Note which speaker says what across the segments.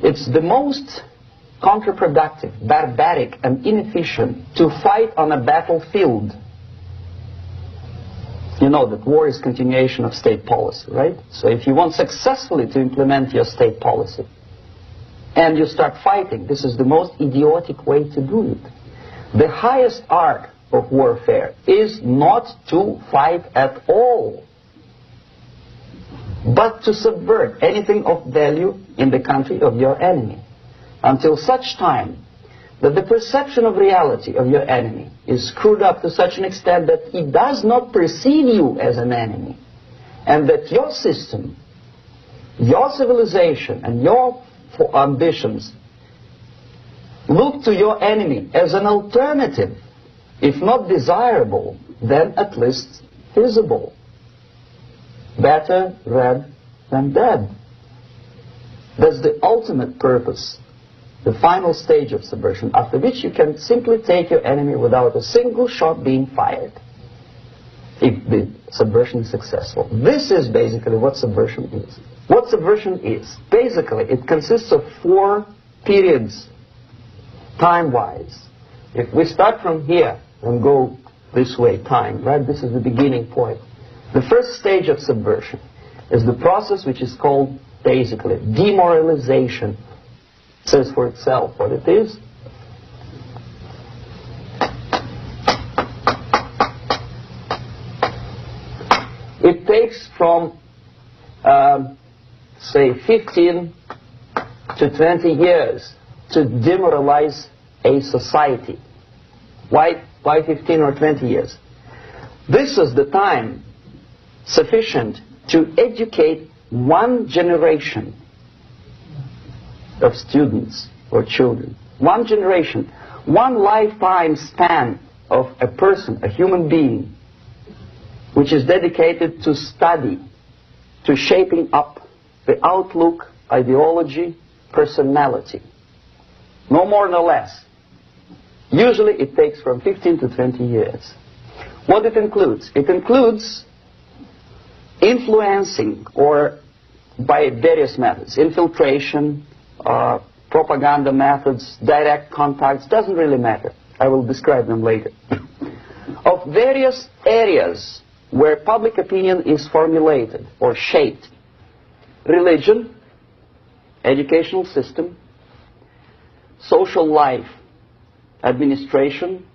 Speaker 1: It's the most counterproductive, barbaric, and inefficient to fight on a battlefield. You know that war is continuation of state policy, right? So if you want successfully to implement your state policy and you start fighting, this is the most idiotic way to do it. The highest art of warfare is not to fight at all, but to subvert anything of value in the country of your enemy, until such time that the perception of reality of your enemy is screwed up to such an extent that he does not perceive you as an enemy, and that your system, your civilization, and your ambitions look to your enemy as an alternative, if not desirable, then at least feasible. Better red than dead. That's the ultimate purpose, the final stage of subversion, after which you can simply take your enemy without a single shot being fired, if the subversion is successful. This is basically what subversion is. What subversion is, basically, it consists of 4 periods, time-wise. If we start from here and go this way, time, right? This is the beginning point. The first stage of subversion is the process which is called, basically, demoralization. It says for itself what it is. It takes from, say, 15 to 20 years to demoralize a society. Why 15 or 20 years? This is the time sufficient to educate one generation of students or children. One generation, one lifetime span of a person, a human being, which is dedicated to study, to shaping up the outlook, ideology, personality. No more no less. Usually it takes from 15 to 20 years. What it includes? It includes influencing, or by various methods, infiltration, propaganda methods, direct contacts, doesn't really matter. I will describe them later. Of various areas where public opinion is formulated or shaped. Religion, educational system, social life, administration,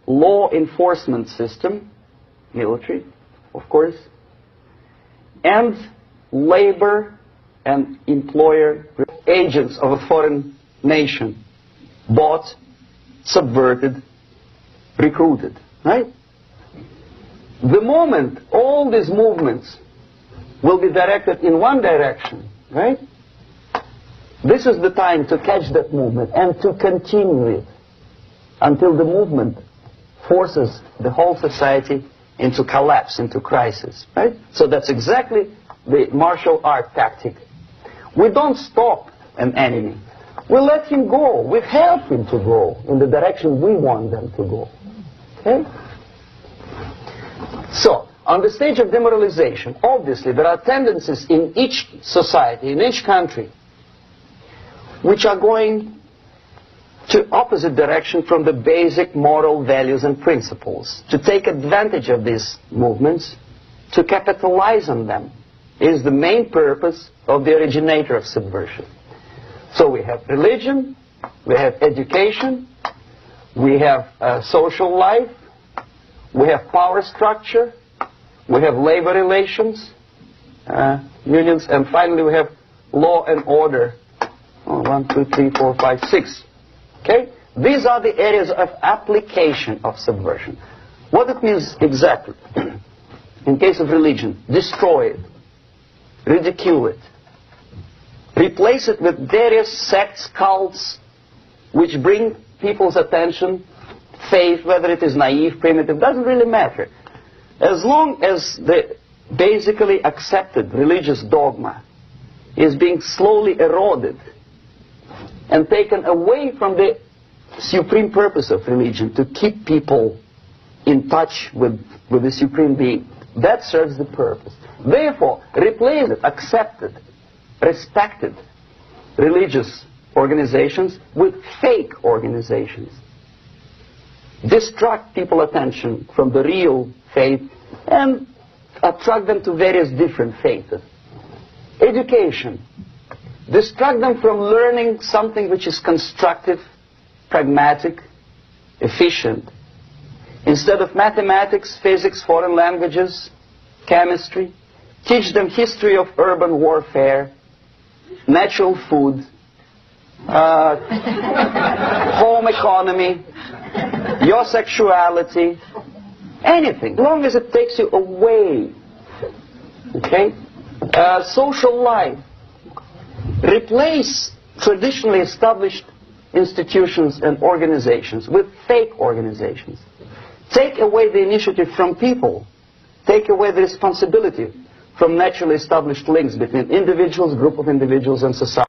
Speaker 1: law enforcement system, military, of course, and labor and employer agents of a foreign nation, bought, subverted, recruited, right? The moment all these movements will be directed in one direction, right? This is the time to catch that movement and to continue it until the movement forces the whole society into collapse, into crisis, right? So that's exactly the martial art tactic. We don't stop an enemy. We let him go. We help him to go in the direction we want them to go. Okay? So, on the stage of demoralization, obviously there are tendencies in each society, in each country, which are going to opposite direction from the basic moral values and principles. To take advantage of these movements, to capitalize on them, is the main purpose of the originator of subversion. So we have religion, we have education, we have social life, we have power structure, we have labor relations, unions, and finally we have law and order. 1, 2, 3, 4, 5, 6. Okay? These are the areas of application of subversion. What it means exactly? In case of religion, destroy it, ridicule it, replace it with various sects, cults, which bring people's attention, faith, whether it is naive, primitive, doesn't really matter. As long as the basically accepted religious dogma is being slowly eroded and taken away from the supreme purpose of religion, to keep people in touch with the supreme being, that serves the purpose. Therefore, replace it, accept it, respect it religious organizations with fake organizations. Distract people's attention from the real faith and attract them to various different faiths. Education. Distract them from learning something which is constructive, pragmatic, efficient. Instead of mathematics, physics, foreign languages, chemistry, teach them history of urban warfare, natural food, home economy, your sexuality, anything, as long as it takes you away. Okay? Social life. Replace traditionally established institutions and organizations with fake organizations. Take away the initiative from people. Take away the responsibility from naturally established links between individuals, group of individuals, and society.